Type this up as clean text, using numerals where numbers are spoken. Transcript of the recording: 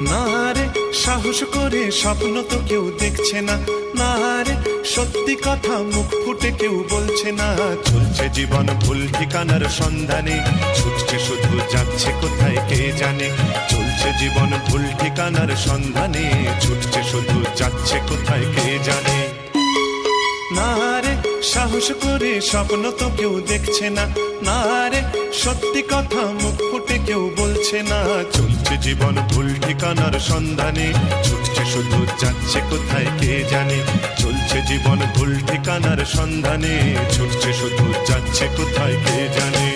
না রে সাহস করে স্বপ্ন তো কেউ দেখছে না, না রে সত্যি কথা মুখ ফুটে কেউ বলছে না। চলছে জীবন ভুল ঠিকানার সন্ধানে, ছুটছে শুধু যাচ্ছে কোথায় কে জানে। চলছে জীবন ভুল ঠিকানার সন্ধানে, ছুটছে শুধু যাচ্ছে কোথায় কে জানে। না রে সাহস করে স্বপ্ন তো কেউ দেখছে না, না রে সত্যি কথা মুখ ফুটে কেউ বলছে না। চলছে জীবন ভুল ঠিকানার সন্ধানে, ছুটছে শুধু যাচ্ছে কোথায় কে জানে। চলছে জীবন ভুল ঠিকানার সন্ধানে, ছুটছে শুধু যাচ্ছে কোথায় কে জানে।